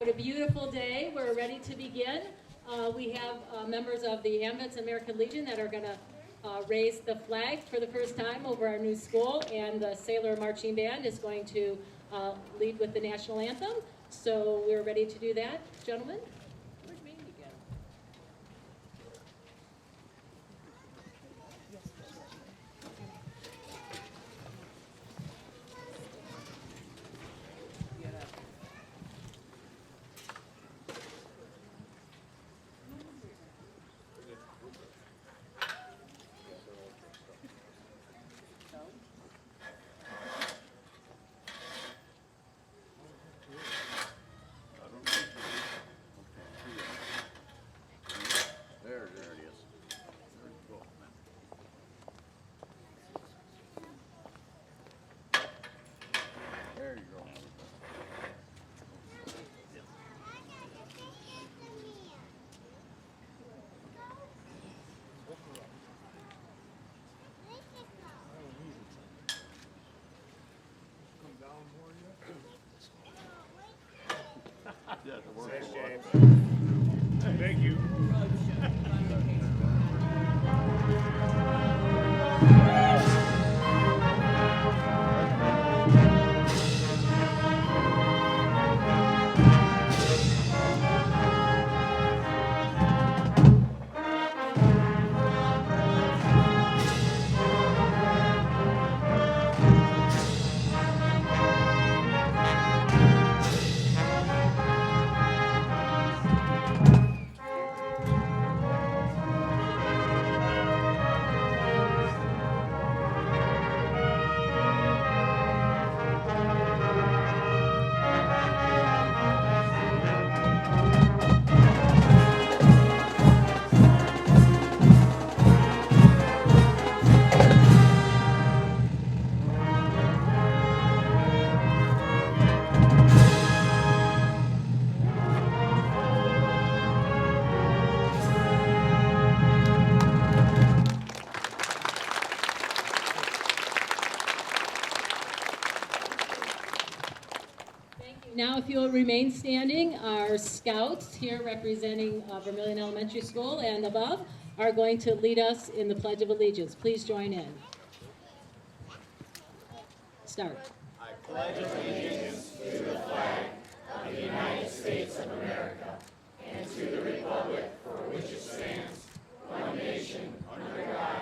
A beautiful day. We're ready to begin. We have members of the AMVETS American Legion that are going to raise the flag for the first time over our new school, and the Sailor Marching Band is going to lead with the national anthem. So we're ready to do that, gentlemen. Where's Mandy go? Thanks, James. Thank you. Now, if you'll remain standing, our scouts here representing Vermillion Elementary School and above are going to lead us in the Pledge of Allegiance. Please join in. Start. I pledge allegiance to the flag of the United States of America and to the republic for which it stands, one nation, under God,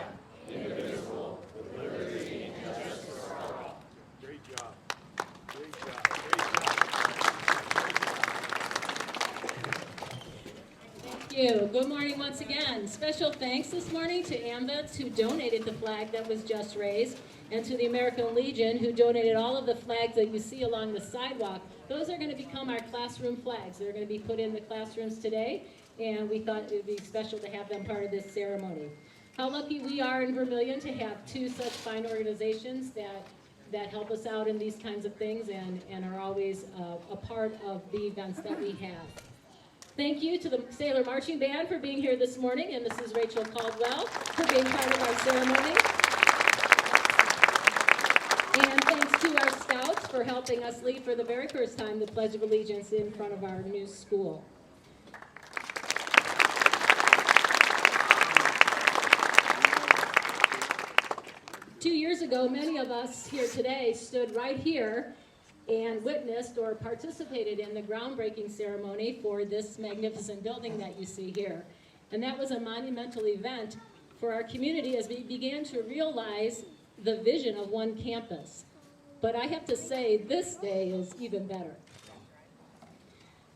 indivisible, with liberty and justice for all. Great job. Great job. Thank you. Good morning once again. Special thanks this morning to AMVETS who donated the flag that was just raised, and to the American Legion who donated all of the flags that you see along the sidewalk. Those are going to become our classroom flags. They're going to be put in the classrooms today, and we thought it would be special to have them part of this ceremony. How lucky we are in Vermillion to have two such fine organizations that help us out in these kinds of things and are always a part of the events that we have. Thank you to the Sailor Marching Band for being here this morning, and Mrs. Rachel Caldwell for being part of our ceremony. And thanks to our scouts for helping us lead for the very first time the Pledge of Allegiance in front of our new school. Two years ago, many of us here today stood right here and witnessed or participated in the groundbreaking ceremony for this magnificent building that you see here. And that was a monumental event for our community as we began to realize the vision of one campus. But I have to say, this day is even better.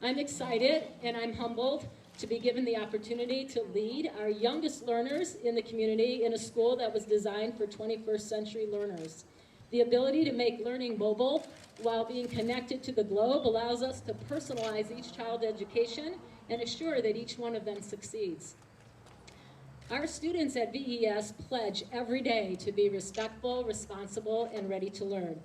I'm excited and I'm humbled to be given the opportunity to lead our youngest learners in the community in a school that was designed for 21st century learners. The ability to make learning mobile while being connected to the globe allows us to personalize each child's education and assure that each one of them succeeds. Our students at VES pledge every day to be respectful, responsible, and ready to learn.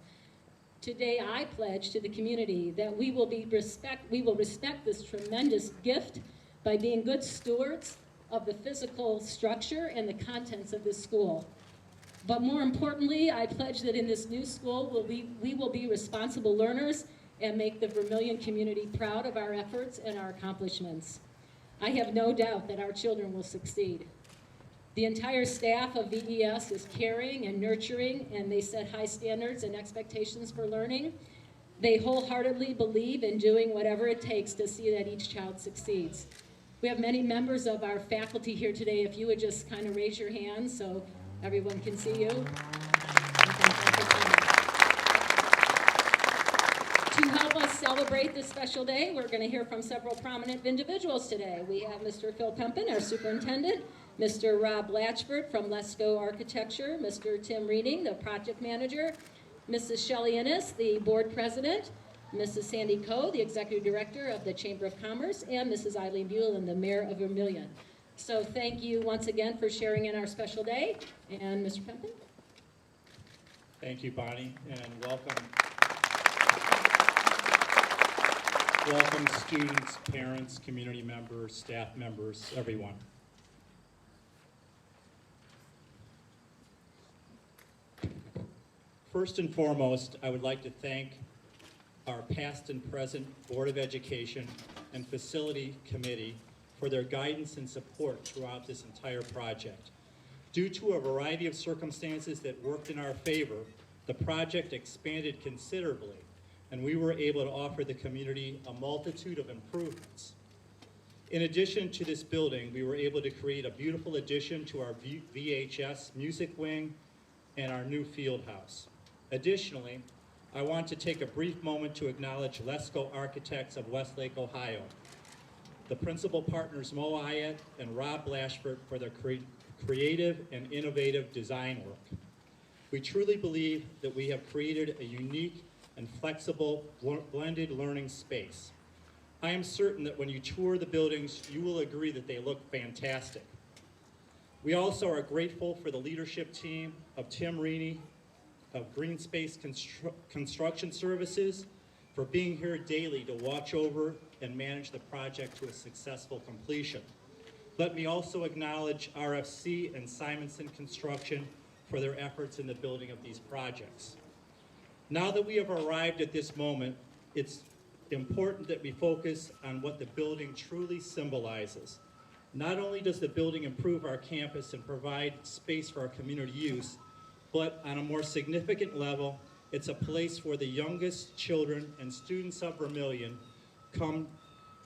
Today, I pledge to the community that we will respect this tremendous gift by being good stewards of the physical structure and the contents of this school. But more importantly, I pledge that in this new school, we will be responsible learners and make the Vermilion community proud of our efforts and our accomplishments. I have no doubt that our children will succeed. The entire staff of VES is caring and nurturing, and they set high standards and expectations for learning. They wholeheartedly believe in doing whatever it takes to see that each child succeeds. We have many members of our faculty here today. If you would just kind of raise your hands so everyone can see you. To help us celebrate this special day, we're going to hear from several prominent individuals today. We have Mr. Phil Pempin, our superintendent, Mr. Rob Blatchford from Lesko Architecture, Mr. Tim Reading, the project manager, Mrs. Shelley Innes, the board president, Mrs. Sandy Coe, the executive director of the Chamber of Commerce, and Mrs. Eileen Buell, the mayor of Vermilion. So thank you once again for sharing in our special day. And Mr. Pempin? Thank you, Bonnie, and welcome. Welcome students, parents, community members, staff members, everyone. First and foremost, I would like to thank our past and present Board of Education and Facility Committee for their guidance and support throughout this entire project. Due to a variety of circumstances that worked in our favor, the project expanded considerably, and we were able to offer the community a multitude of improvements. In addition to this building, we were able to create a beautiful addition to our VHS music wing and our new field house. Additionally, I want to take a brief moment to acknowledge Lesko Architects of Westlake, Ohio, the principal partners Mo Ayat and Rob Blatchford for their creative and innovative design work. We truly believe that we have created a unique and flexible blended learning space. I am certain that when you tour the buildings, you will agree that they look fantastic. We also are grateful for the leadership team of Tim Reaney of Green Space Construction Services for being here daily to watch over and manage the project to a successful completion. Let me also acknowledge RFC and Simonson Construction for their efforts in the building of these projects. Now that we have arrived at this moment, it's important that we focus on what the building truly symbolizes. Not only does the building improve our campus and provide space for our community use, but on a more significant level, it's a place where the youngest children and students of Vermilion come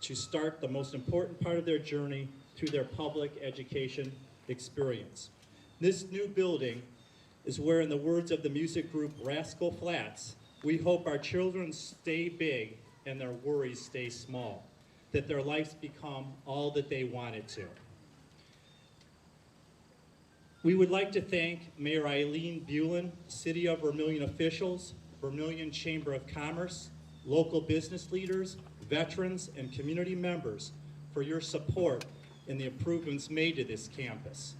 to start the most important part of their journey through their public education experience. This new building is where, in the words of the music group Rascal Flatts, we hope our children stay big and their worries stay small, that their lives become all that they want it to. We would like to thank Mayor Eileen Buell, City of Vermilion officials, Vermilion Chamber of Commerce, local business leaders, veterans, and community members for your support in the improvements made to this campus.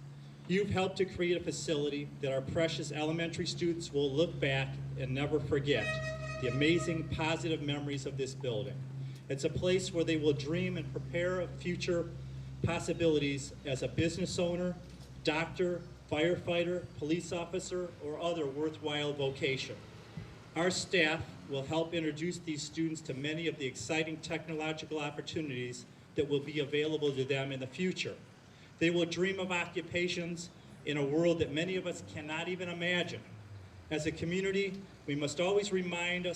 You've helped to create a facility that our precious elementary students will look back and never forget the amazing positive memories of this building. It's a place where they will dream and prepare of future possibilities as a business owner, doctor, firefighter, police officer, or other worthwhile vocation. Our staff will help introduce these students to many of the exciting technological opportunities that will be available to them in the future. They will dream of occupations in a world that many of us cannot even imagine. As a community, we must always remind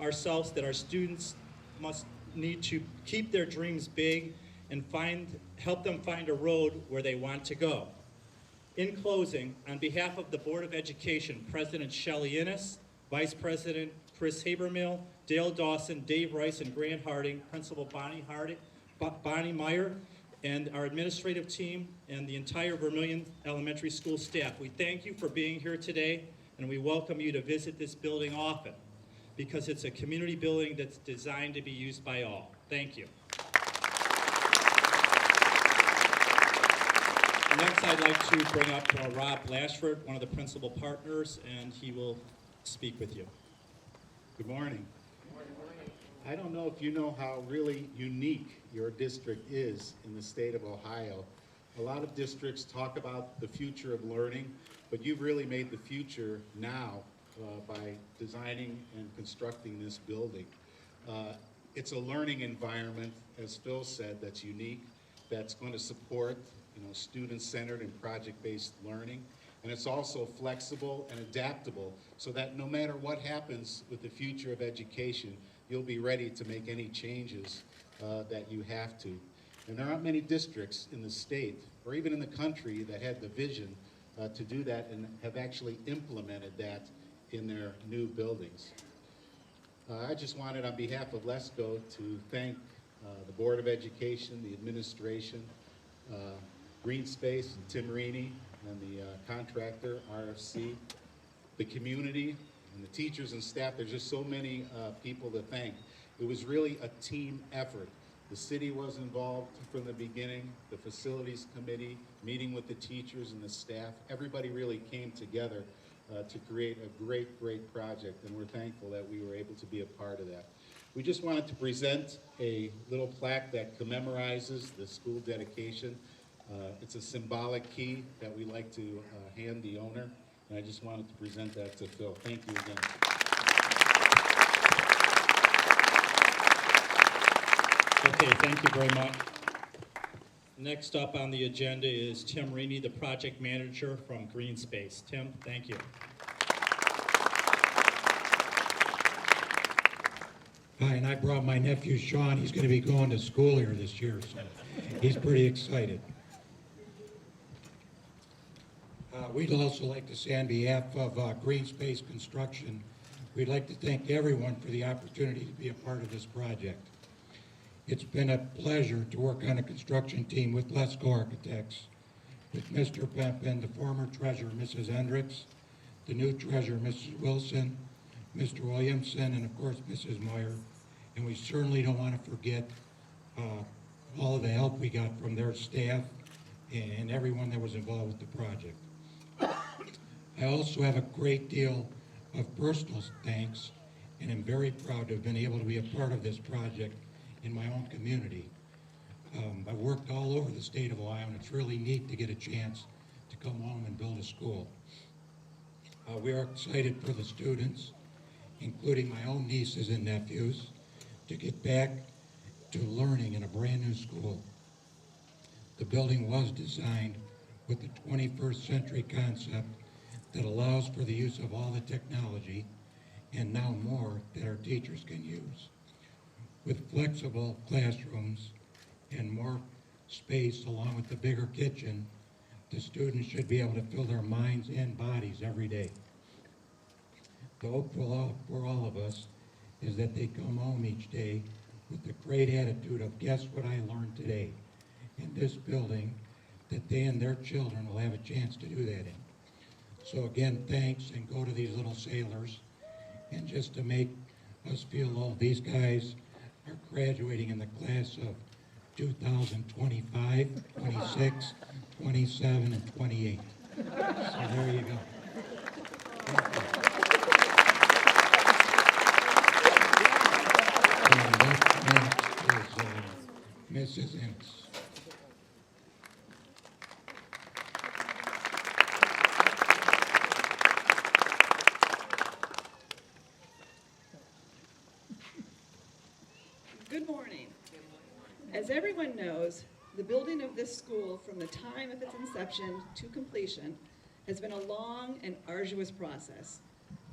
ourselves that our students must need to keep their dreams big and help them find a road where they want to go. In closing, on behalf of the Board of Education, President Shelley Innes, Vice President Chris Habermill, Dale Dawson, Dave Rice, and Grant Harding, Principal Bonnie Meyer, and our administrative team and the entire Vermilion Elementary School staff, we thank you for being here today, and we welcome you to visit this building often, because it's a community building that's designed to be used by all. Thank you. Next, I'd like to bring up Rob Blatchford, one of the principal partners, and he will speak with you. Good morning. I don't know if you know how really unique your district is in the state of Ohio. A lot of districts talk about the future of learning, but you've really made the future now by designing and constructing this building. It's a learning environment, as Phil said, that's unique, that's going to support, student-centered and project-based learning. And it's also flexible and adaptable so that no matter what happens with the future of education, you'll be ready to make any changes that you have to. And there aren't many districts in the state or even in the country that had the vision to do that and have actually implemented that in their new buildings. I just wanted, on behalf of LESCO, to thank the Board of Education, the administration, Green Space, and Tim Rini, and the contractor, RFC, the community, and the teachers and staff. There's just so many people to thank. It was really a team effort. The city was involved from the beginning, the facilities committee, meeting with the teachers and the staff. Everybody really came together to create a great, great project, and we're thankful that we were able to be a part of that. We just wanted to present a little plaque that commemorizes the school dedication. It's a symbolic key that we like to hand the owner, and I just wanted to present that to Phil. Thank you again. Okay, thank you very much. Next up on the agenda is Tim Rini, the project manager from Green Space. Tim, thank you. Hi, and I brought my nephew Sean. He's going to be going to school here this year, so he's pretty excited. We'd also like to say on behalf of Green Space Construction, we'd like to thank everyone for the opportunity to be a part of this project. It's been a pleasure to work on a construction team with LESCO Architects, with Mr. Pempin, the former treasurer, Mrs. Hendricks, the new treasurer, Mrs. Wilson, Mr. Williamson, and of course, Mrs. Meyer. And we certainly don't want to forget all of the help we got from their staff and everyone that was involved with the project. I also have a great deal of personal thanks, and I'm very proud to have been able to be a part of this project in my own community. I've worked all over the state of Ohio, and it's really neat to get a chance to come home and build a school. We are excited for the students, including my own nieces and nephews, to get back to learning in a brand new school. The building was designed with the 21st century concept that allows for the use of all the technology and now more that our teachers can use. With flexible classrooms and more space along with the bigger kitchen, the students should be able to fill their minds and bodies every day. The hope for all of us is that they come home each day with the great attitude of, guess what I learned today in this building, that they and their children will have a chance to do that in. So again, thanks, and go to these little sailors. And just to make us feel old, these guys are graduating in the class of 2025, 26, 27, and 28. So there you go. Thank you. And next is Mrs. Inks. Good morning. As everyone knows, the building of this school from the time of its inception to completion has been a long and arduous process,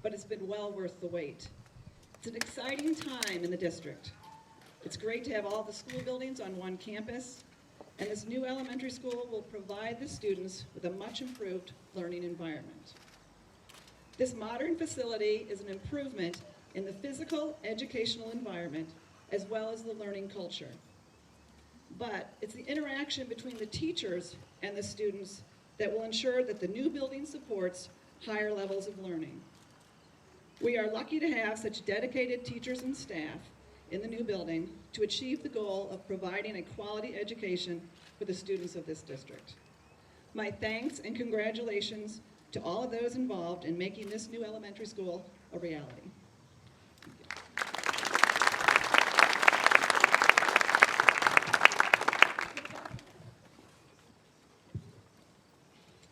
but it's been well worth the wait. It's an exciting time in the district. It's great to have all the school buildings on one campus, and this new elementary school will provide the students with a much improved learning environment. This modern facility is an improvement in the physical educational environment as well as the learning culture. But it's the interaction between the teachers and the students that will ensure that the new building supports higher levels of learning. We are lucky to have such dedicated teachers and staff in the new building to achieve the goal of providing a quality education for the students of this district. My thanks and congratulations to all of those involved in making this new elementary school a reality.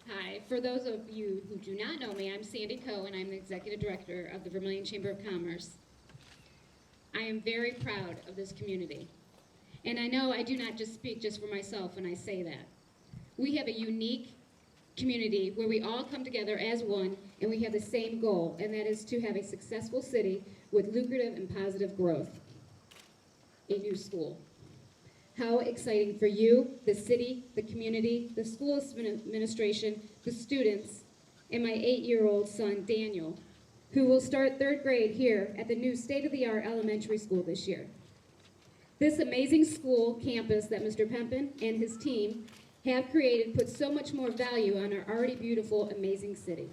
Hi, for those of you who do not know me, I'm Sandy Coe, and I'm the Executive Director of the Vermillion Chamber of Commerce. I I am very proud of this community. And I know I do not just speak just for myself when I say that. We have a unique community where we all come together as one and we have the same goal, and that is to have a successful city with lucrative and positive growth. A new school. How exciting for you, the city, the community, the school administration, the students, and my 8-year-old son, Daniel, who will start 3rd grade here at the new state-of-the-art elementary school this year. This amazing school campus that Mr. Pempin and his team have created puts so much more value on our already beautiful, amazing city.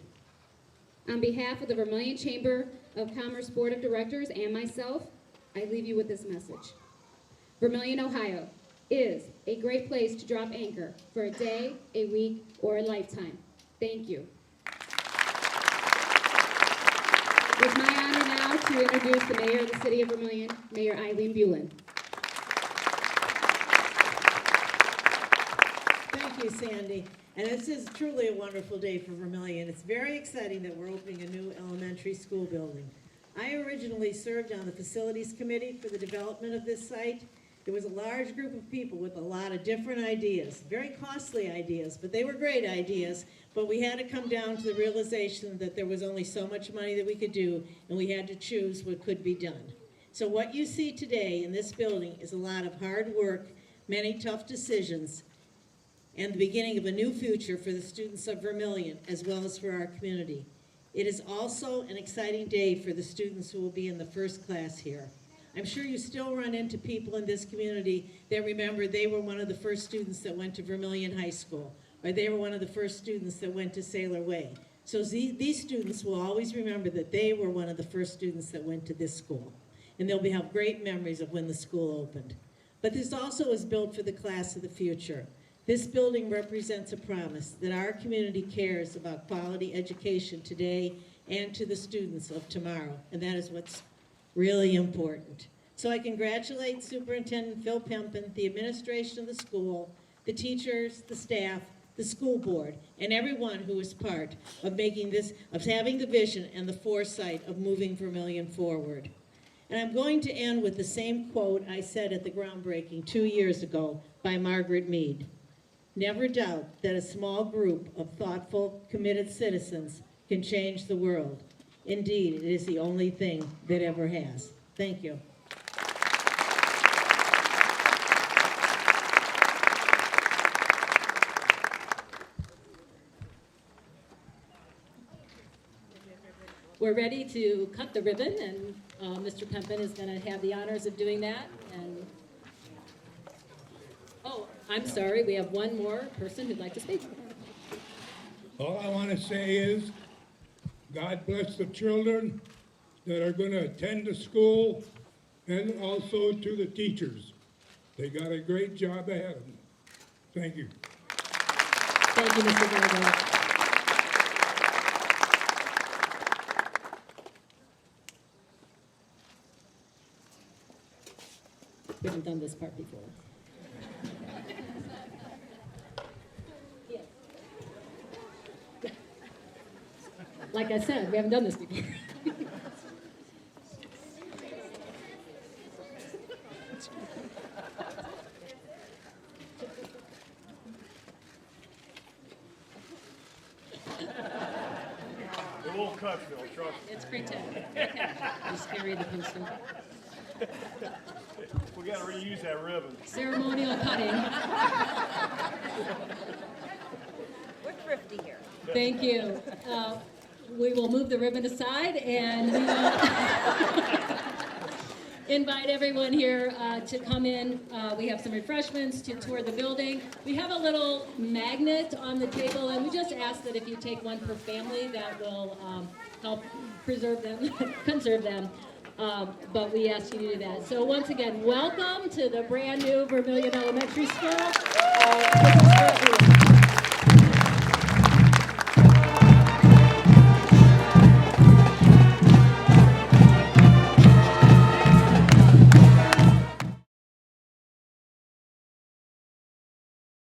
On behalf of the Vermilion Chamber of Commerce Board of Directors and myself, I leave you with this message. Vermilion, Ohio is a great place to drop anchor for a day, a week, or a lifetime. Thank you. It's my honor now to introduce the Mayor of the City of Vermilion, Mayor Eileen Bulin. Thank you, Sandy. And this is truly a wonderful day for Vermilion. It's very exciting that we're opening a new elementary school building. I originally served on the Facilities Committee for the development of this site. There was a large group of people with a lot of different ideas, very costly ideas, but they were great ideas. But we had to come down to the realization that there was only so much money that we could do, and we had to choose what could be done. So what you see today in this building is a lot of hard work, many tough decisions, and the beginning of a new future for the students of Vermilion, as well as for our community. It is also an exciting day for the students who will be in the first class here. I'm sure you still run into people in this community that remember they were one of the first students that went to Vermilion High School, or they were one of the first students that went to Sailor Way. So these students will always remember that they were one of the first students that went to this school. And they'll have great memories of when the school opened. But this also is built for the class of the future. This building represents a promise that our community cares about quality education today and to the students of tomorrow. And that is what's really important. So I congratulate Superintendent Phil Pempin, the administration of the school, the teachers, the staff, the school board, and everyone who is part of making this, of having the vision and the foresight of moving Vermilion forward. And I'm going to end with the same quote I said at the groundbreaking 2 years ago by Margaret Mead. Never doubt that a small group of thoughtful, committed citizens can change the world. Indeed, it is the only thing that ever has. Thank you. We're ready to cut the ribbon, and Mr. Pempin is going to have the honors of doing that. And oh, I'm sorry, we have one more person who'd like to speak. All I want to say is, God bless the children that are going to attend the school, and also to the teachers. They got a great job ahead of them. Thank you. Thank you, Mr. Gargo. We haven't done this part before. Like I said, we haven't done this before. It won't cut, Phil, trust me. It's pretend. Okay. Just carry the poster. We gotta reuse that ribbon. Ceremonial cutting. We're thrifty here. Thank you. We will move the ribbon aside, and we will invite everyone here to come in. We have some refreshments to tour the building. We have a little magnet on the table, and we just ask that if you take one per family, that will help preserve them, conserve them. But we ask you to do that. So once again, welcome to the brand new Vermilion Elementary School.